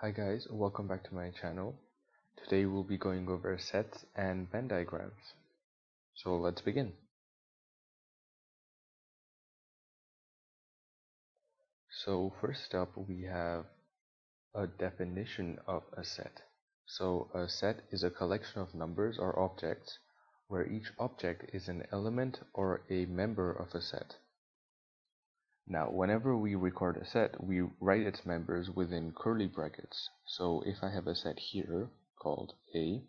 Hi guys, welcome back to my channel. Today we'll be going over sets and Venn diagrams. So let's begin. So first up we have a definition of a set. So a set is a collection of numbers or objects where each object is an element or a member of a set. Now, whenever we record a set, we write its members within curly brackets. So if I have a set here called A,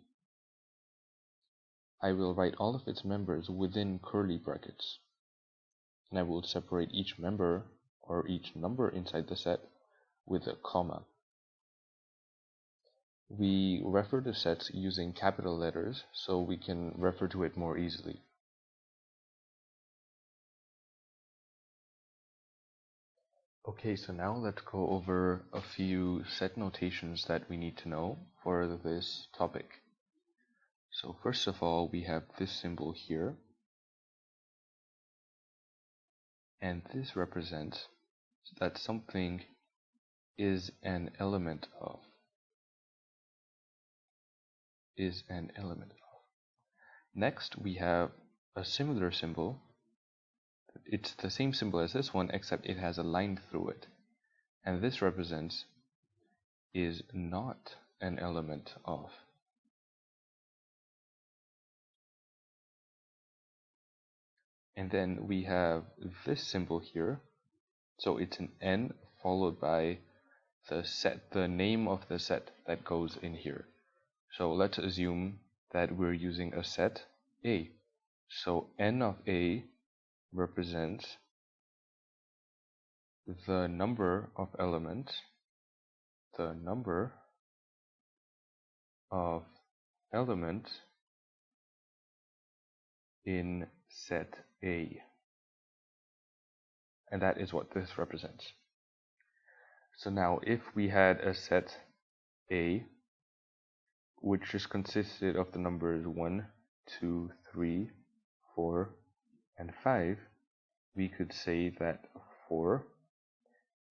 I will write all of its members within curly brackets. And I will separate each member or each number inside the set with a comma. We refer to sets using capital letters so we can refer to it more easily. Okay, so now let's go over a few set notations that we need to know for this topic. So first of all, we have this symbol here, and this represents that something is an element of. Next, we have a similar symbol. It's the same symbol as this one, except it has a line through it. And this represents is not an element of. And then we have this symbol here. So it's an N followed by the name of the set that goes in here. So let's assume that we're using a set A. So N of A represents the number of elements in set A. And that is what this represents. So now if we had a set A which just consisted of the numbers 1, 2, 3, 4, and 5, we could say that 4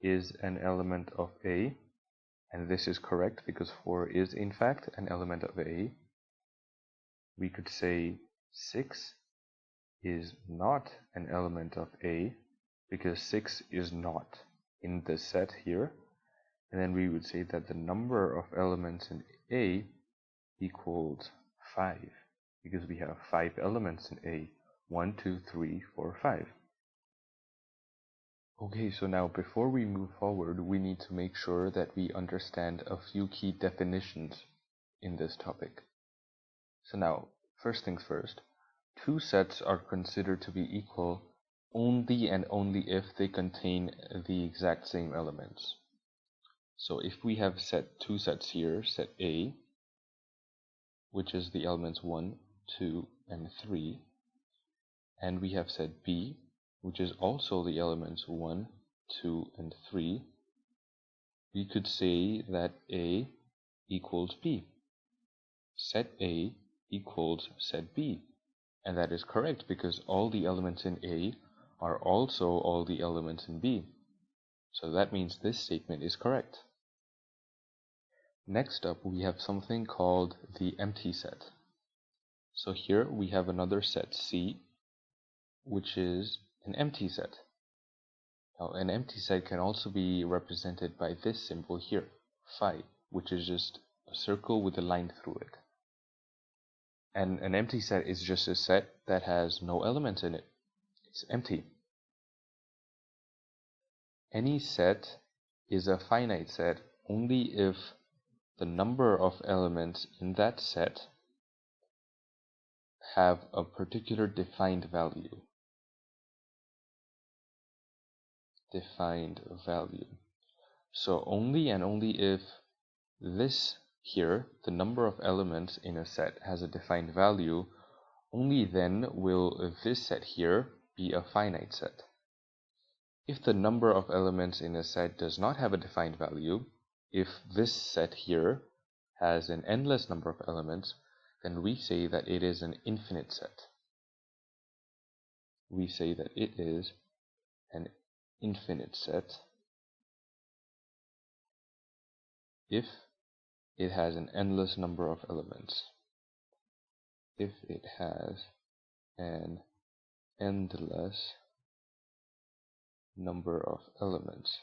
is an element of A, and this is correct because 4 is in fact an element of A. We could say 6 is not an element of A because 6 is not in the set here. And then we would say that the number of elements in A equals 5 because we have 5 elements in A. 1, 2, 3, 4, 5. Okay, so now before we move forward, we need to make sure that we understand a few key definitions in this topic. So now, first things first, two sets are considered to be equal only and only if they contain the exact same elements. So if we have two sets here, set A, which is the elements 1, 2, and 3, and we have set B, which is also the elements 1, 2, and 3, we could say that A equals B. Set A equals set B. And that is correct because all the elements in A are also all the elements in B. So that means this statement is correct. Next up, we have something called the empty set. So here we have another set C, which is an empty set. Now, an empty set can also be represented by this symbol here, phi, which is just a circle with a line through it. And an empty set is just a set that has no elements in it. It's empty. Any set is a finite set only if the number of elements in that set have a particular defined value. So only and only if this here, the number of elements in a set, has a defined value, only then will this set here be a finite set. If the number of elements in a set does not have a defined value, if this set here has an endless number of elements, then we say that it is an infinite set. We say that it is an infinite set if it has an endless number of elements. If it has an endless number of elements.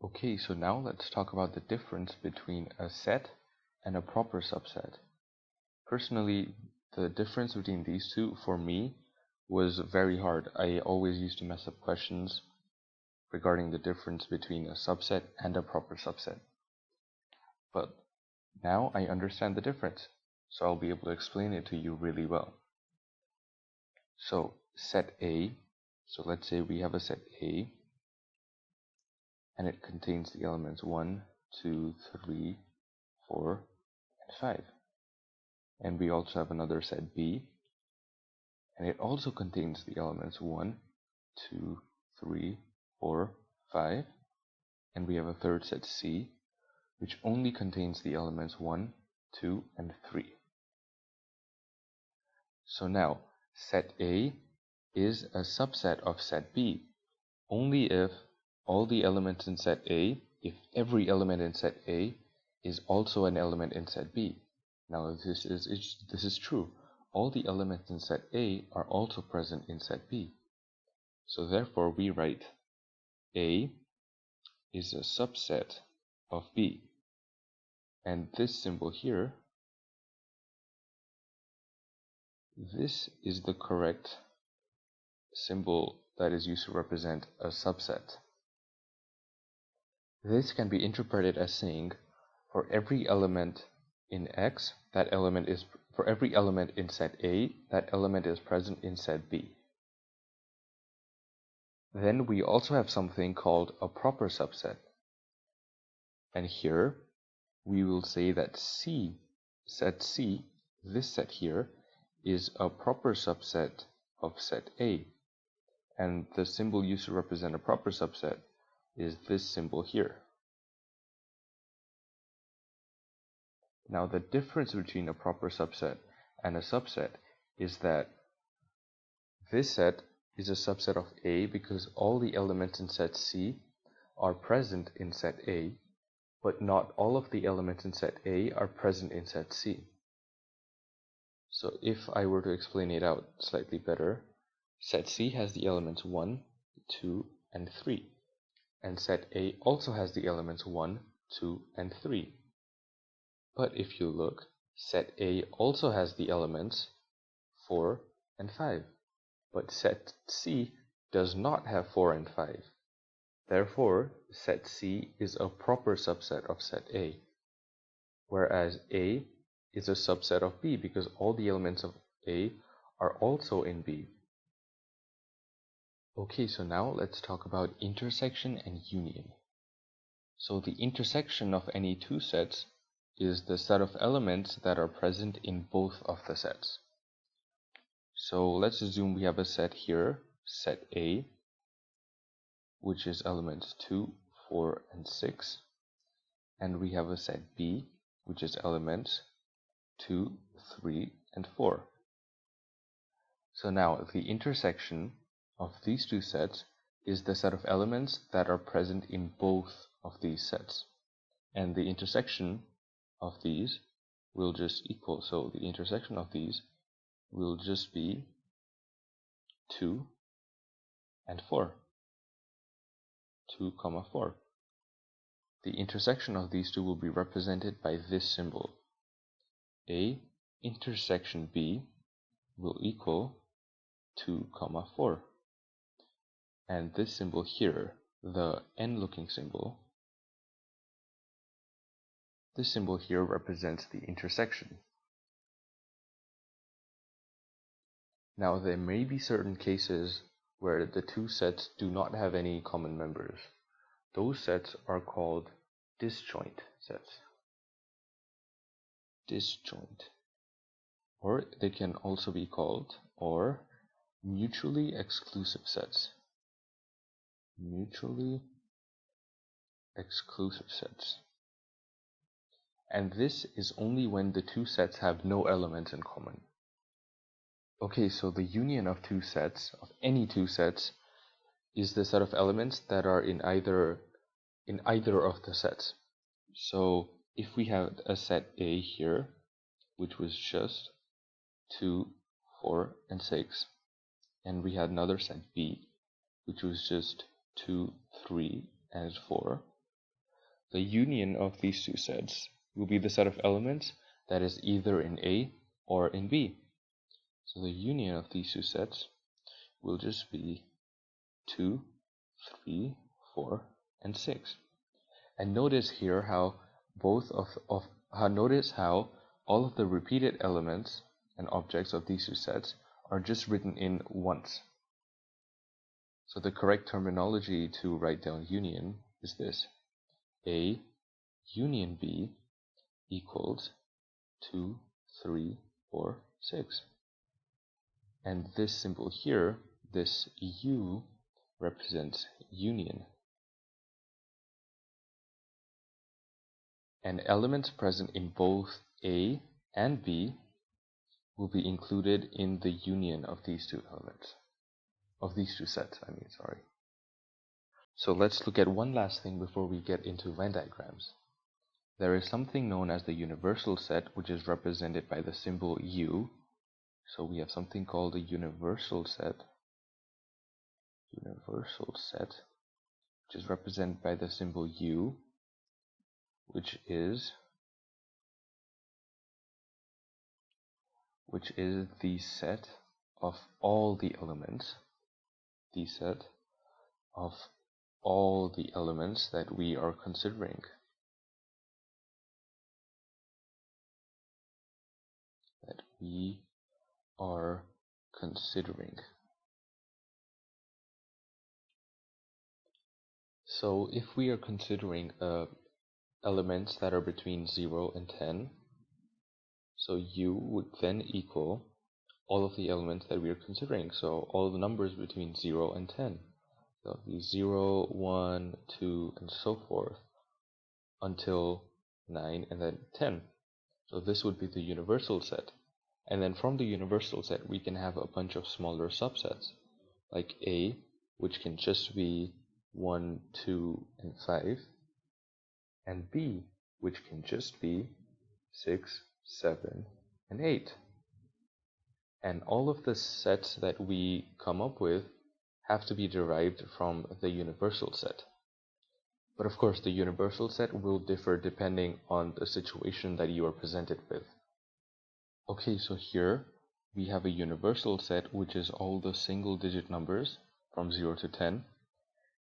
Okay, so now let's talk about the difference between a set and a proper subset. Personally, the difference between these two, for me, was very hard. I always used to mess up questions regarding the difference between a subset and a proper subset. But now I understand the difference, so I'll be able to explain it to you really well. So, set A, so let's say we have a set A, and it contains the elements 1, 2, 3, 4, and 5. And we also have another set B, and it also contains the elements 1, 2, 3, 4, 5. And we have a third set C, which only contains the elements 1, 2, and 3. So now, set A is a subset of set B, only if all the elements in set A, if every element in set A is also an element in set B. Now this is true. All the elements in set A are also present in set B. So therefore we write A is a subset of B. And this symbol here, this is the correct symbol that is used to represent a subset. This can be interpreted as saying, for every element in X, for every element in set A, that element is present in set B. Then we also have something called a proper subset. And here we will say that set C, this set here, is a proper subset of set A. And the symbol used to represent a proper subset is this symbol here. Now the difference between a proper subset and a subset is that this set is a subset of A because all the elements in set C are present in set A, but not all of the elements in set A are present in set C. So if I were to explain it out slightly better, set C has the elements 1, 2, and 3. And set A also has the elements 1, 2, and 3. But if you look, set A also has the elements 4 and 5. But set C does not have 4 and 5. Therefore, set C is a proper subset of set A, whereas A is a subset of B because all the elements of A are also in B. Okay, so now let's talk about intersection and union. So the intersection of any two sets is the set of elements that are present in both of the sets. So let's assume we have a set here, set A, which is elements 2, 4, and 6. And we have a set B, which is elements 2, 3, and 4. So now the intersection of these two sets is the set of elements that are present in both of these sets. And the intersection of these will just equal, so the intersection of these will just be 2 and 4. 2, 4. The intersection of these two will be represented by this symbol. A intersection B will equal 2, 4. And this symbol here, the n-looking symbol, this symbol here represents the intersection. Now there may be certain cases where the two sets do not have any common members. Those sets are called disjoint sets. Disjoint. Or they can also be called mutually exclusive sets. Mutually exclusive sets. And this is only when the two sets have no elements in common. Okay, so the union of two sets, of any two sets, is the set of elements that are in either of the sets. So if we had a set A here, which was just 2, 4, and 6, and we had another set B, which was just 2, 3, and 4, the union of these two sets will be the set of elements that is either in A or in B. So the union of these two sets will just be 2, 3, 4, and 6. And notice here how notice how all of the repeated elements and objects of these two sets are just written in once. So the correct terminology to write down union is this: A union B equals 2, 3, 4, 6. And this symbol here, this U, represents union. And elements present in both A and B will be included in the union of these two elements. Of these two sets, sorry. So let's look at one last thing before we get into Venn diagrams. There is something known as the universal set, which is represented by the symbol U. So we have something called a universal set, which is represented by the symbol U, which is the set of all the elements, that we are considering. So if we are considering elements that are between 0 and 10, so U would then equal all of the elements that we are considering. So all the numbers between 0 and 10. So it'll be 0, 1, 2, and so forth until 9 and then 10. So this would be the universal set. And then from the universal set, we can have a bunch of smaller subsets, like A, which can just be 1, 2, and 5, and B, which can just be 6, 7, and 8. And all of the sets that we come up with have to be derived from the universal set. But of course, the universal set will differ depending on the situation that you are presented with. Okay, so here we have a universal set, which is all the single-digit numbers from 0 to 10.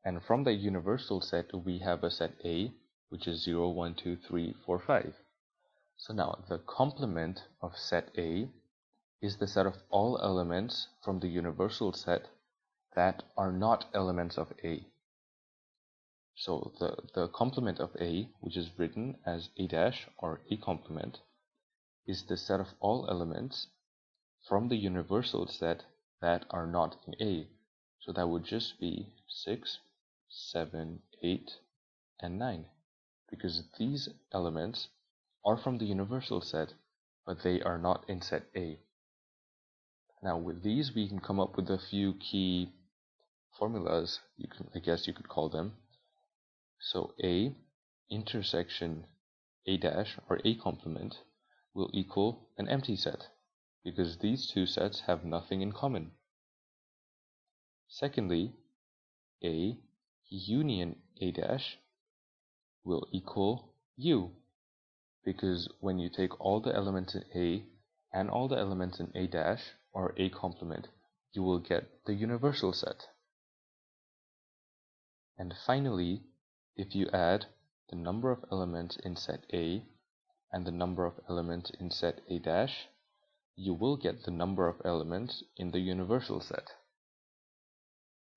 And from that universal set, we have a set A, which is 0, 1, 2, 3, 4, 5. So now, the complement of set A is the set of all elements from the universal set that are not elements of A. So the complement of A, which is written as A dash or A complement, is the set of all elements from the universal set that are not in A. So that would just be 6, 7, 8, and 9, because these elements are from the universal set, but they are not in set A. Now with these, we can come up with a few key formulas, I guess you could call them. So A intersection A dash or A complement will equal an empty set, because these two sets have nothing in common. Secondly, A union A dash will equal U, because when you take all the elements in A and all the elements in A dash or A complement, you will get the universal set. And finally, if you add the number of elements in set A and the number of elements in set A dash, you will get the number of elements in the universal set,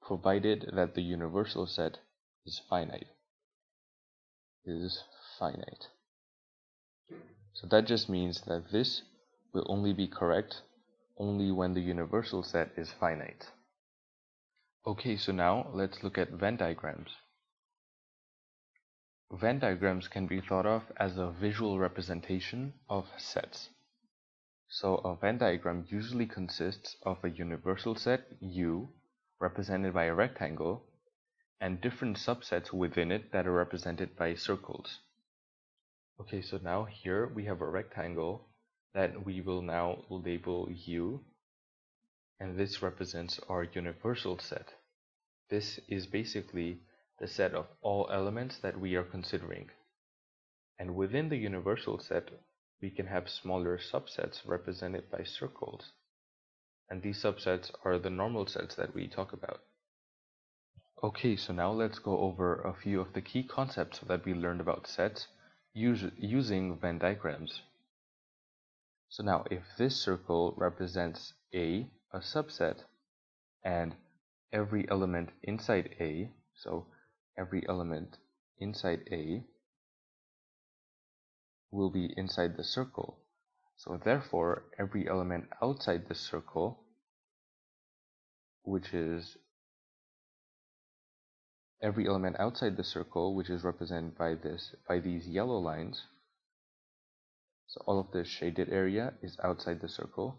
provided that the universal set is finite. So that just means that this will only be correct only when the universal set is finite. Okay, so now let's look at Venn diagrams. Venn diagrams can be thought of as a visual representation of sets. So a Venn diagram usually consists of a universal set U represented by a rectangle, and different subsets within it that are represented by circles. Okay, so now here we have a rectangle that we will now label U, and this represents our universal set. This is basically the set of all elements that we are considering. And within the universal set, we can have smaller subsets represented by circles. And these subsets are the normal sets that we talk about. Okay, so now let's go over a few of the key concepts that we learned about sets using Venn diagrams. So now, if this circle represents a subset, and every element inside A, so every element inside A will be inside the circle. So therefore, every element outside the circle, which is represented by these yellow lines, so all of this shaded area is outside the circle.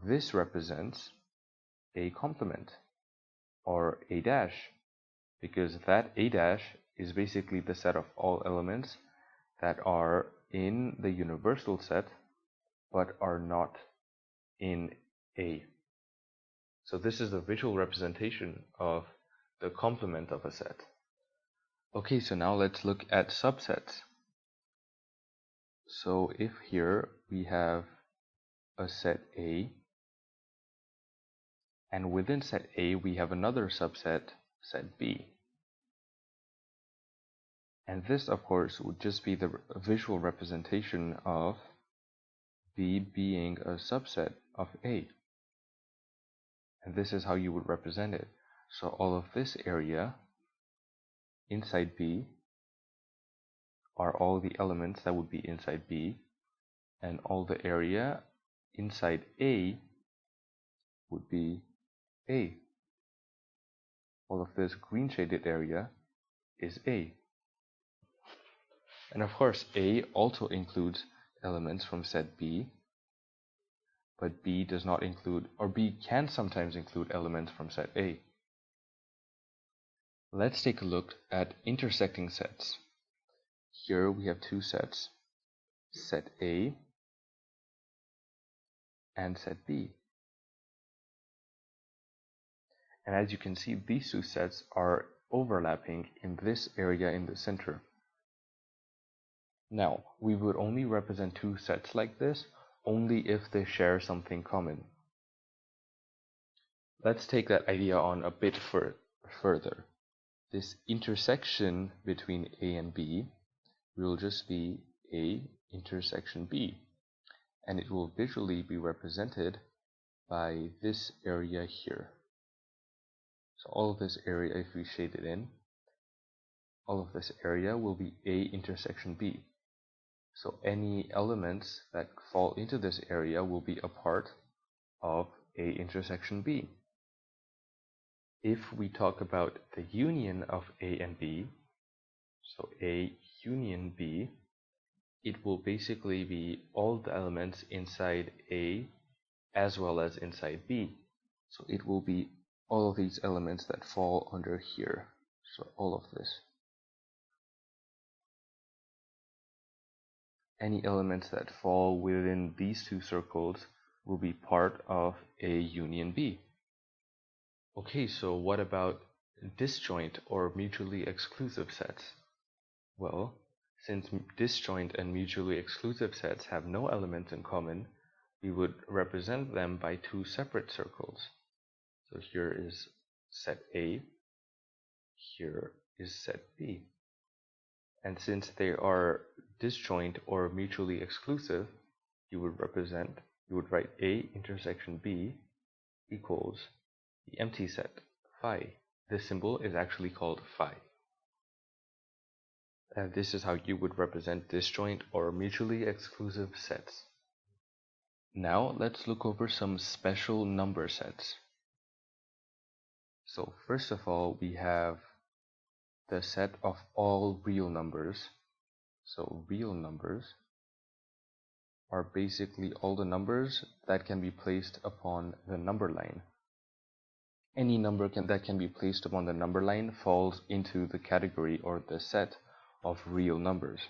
This represents a complement, or A dash, because that A dash is basically the set of all elements that are in the universal set but are not in A. So this is the visual representation of the complement of a set. Okay, so now let's look at subsets. So if here we have a set A, and within set A we have another subset, set B. And this, of course, would just be the visual representation of B being a subset of A. And this is how you would represent it. So all of this area inside B are all the elements that would be inside B, and all the area inside A would be A. All of this green shaded area is A. And of course, A also includes elements from set B, but B does not include, or B can sometimes include elements from set A. Let's take a look at intersecting sets. Here we have two sets, set A and set B. And as you can see, these two sets are overlapping in this area in the center. Now, we would only represent two sets like this only if they share something common. Let's take that idea on a bit further. This intersection between A and B will just be A intersection B, and it will visually be represented by this area here. So all of this area, if we shade it in, all of this area will be A intersection B. So any elements that fall into this area will be a part of A intersection B. If we talk about the union of A and B, so A union B, it will basically be all the elements inside A as well as inside B. So it will be all of these elements that fall under here. So all of this. Any elements that fall within these two circles will be part of A union B. Okay, so what about disjoint or mutually exclusive sets? Well, since disjoint and mutually exclusive sets have no elements in common, we would represent them by two separate circles. So here is set A, here is set B. And since they are disjoint or mutually exclusive, you would write A intersection B equals the empty set phi. This symbol is actually called phi. And this is how you would represent disjoint or mutually exclusive sets. Now let's look over some special number sets. So first of all, we have the set of all real numbers. So real numbers are basically all the numbers that can be placed upon the number line. Any number that can be placed upon the number line falls into the category or the set of real numbers.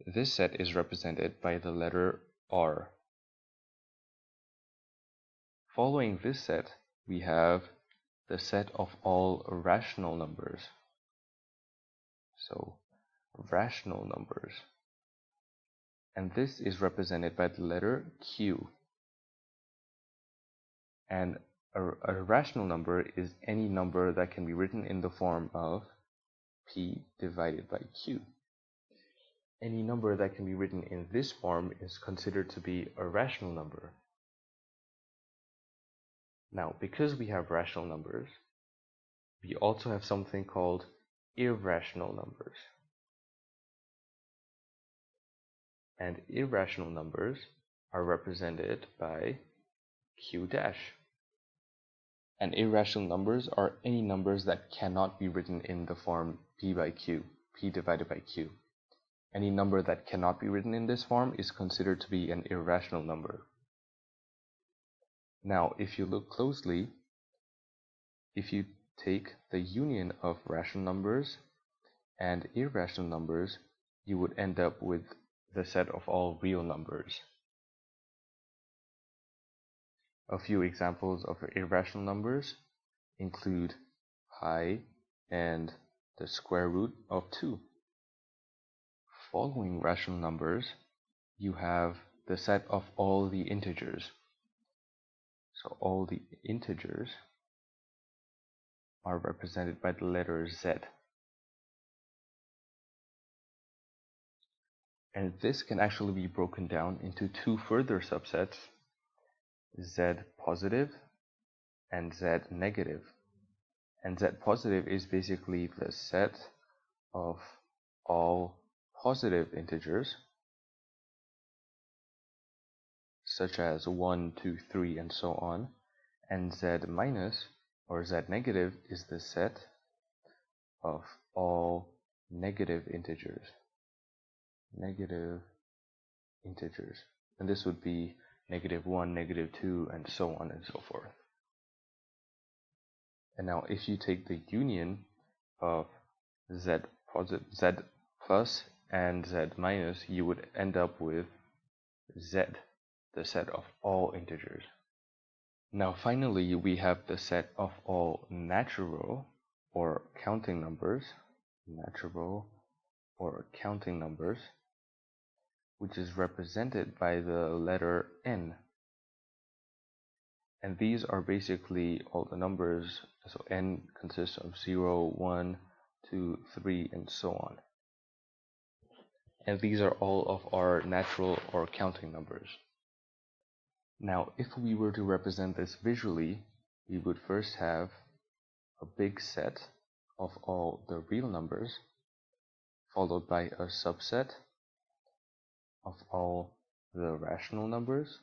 This set is represented by the letter R. Following this set, we have the set of all rational numbers. So, rational numbers. And this is represented by the letter Q. And a rational number is any number that can be written in the form of P divided by Q. Any number that can be written in this form is considered to be a rational number. Now, because we have rational numbers, we also have something called irrational numbers. And irrational numbers are represented by Q dash. And irrational numbers are any numbers that cannot be written in the form P by Q, P divided by Q. Any number that cannot be written in this form is considered to be an irrational number. Now, if you look closely, if you take the union of rational numbers and irrational numbers, you would end up with the set of all real numbers. A few examples of irrational numbers include pi and the square root of 2. Following rational numbers, you have the set of all the integers. So all the integers are represented by the letter Z. And this can actually be broken down into two further subsets, Z positive and Z negative. And Z positive is basically the set of all positive integers, such as 1, 2, 3, and so on. And Z minus, or Z negative, is the set of all negative integers. Negative integers. And this would be -1, -2, and so on and so forth. And now if you take the union of Z plus and Z minus, you would end up with Z, the set of all integers. Now finally, we have the set of all natural or counting numbers, which is represented by the letter N. And these are basically all the numbers, so N consists of 0, 1, 2, 3, and so on. And these are all of our natural or counting numbers. Now, if we were to represent this visually, we would first have a big set of all the real numbers, followed by a subset of all the rational numbers,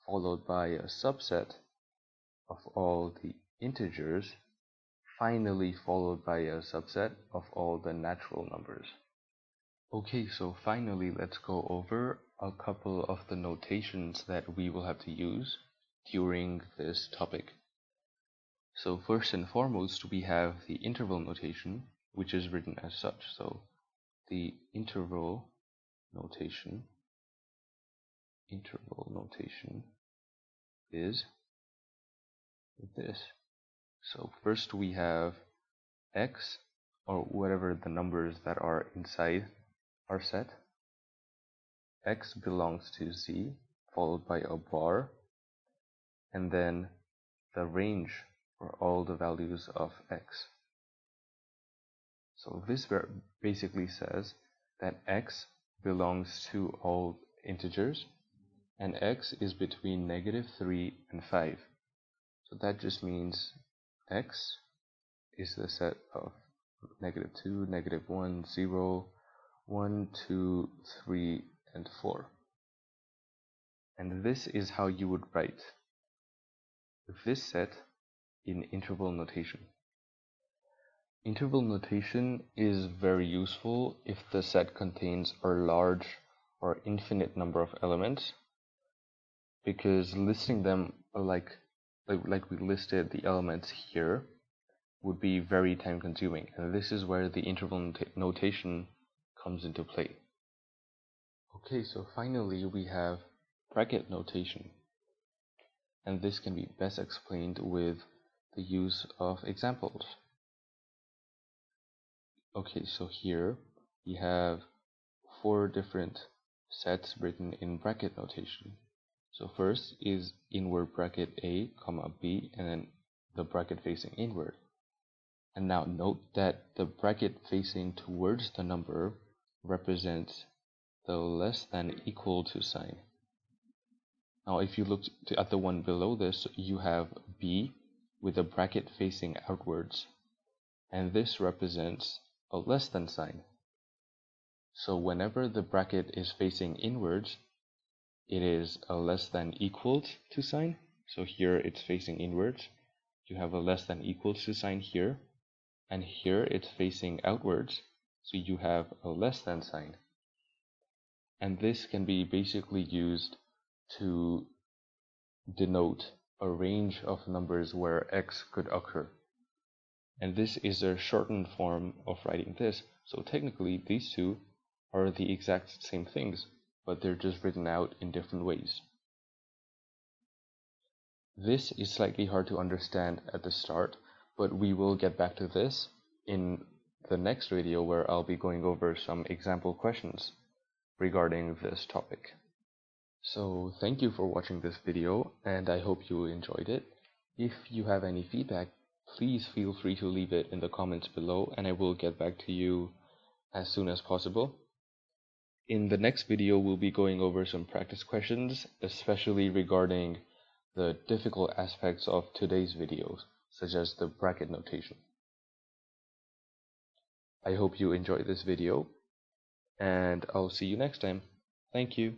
followed by a subset of all the integers, finally followed by a subset of all the natural numbers. Okay, so finally let's go over a couple of the notations that we will have to use during this topic. So first and foremost, we have the interval notation, which is written as such. So the interval notation is this. So first we have x, or whatever the numbers that are inside our set. X belongs to z, followed by a bar, and then the range for all the values of x. So this basically says that x belongs to all integers, and x is between -3 and 5. So that just means x is the set of -2, -1, 0, 1, 2, 3, and 4. And this is how you would write this set in interval notation. Interval notation is very useful if the set contains a large or infinite number of elements, because listing them like like we listed the elements here, would be very time consuming, and this is where the interval notation comes into play. Okay, so finally we have bracket notation, and this can be best explained with the use of examples. Okay, so here we have 4 different sets written in bracket notation. So first is inward bracket A, comma B, and then the bracket facing inward. And now note that the bracket facing towards the number represents the less than equal to sign. Now if you look at the one below this, you have B with a bracket facing outwards, and this represents a less than sign. So whenever the bracket is facing inwards, it is a less than equal to sign. So here it's facing inwards. You have a less than equal to sign here. And here it's facing outwards. So you have a less than sign. And this can be basically used to denote a range of numbers where x could occur. And this is a shortened form of writing this. So technically these two are the exact same things, but they're just written out in different ways. This is slightly hard to understand at the start, but we will get back to this in the next video where I'll be going over some example questions regarding this topic. So thank you for watching this video, and I hope you enjoyed it. If you have any feedback, please feel free to leave it in the comments below, and I will get back to you as soon as possible. In the next video, we'll be going over some practice questions, especially regarding the difficult aspects of today's videos, such as the bracket notation. I hope you enjoyed this video, and I'll see you next time. Thank you.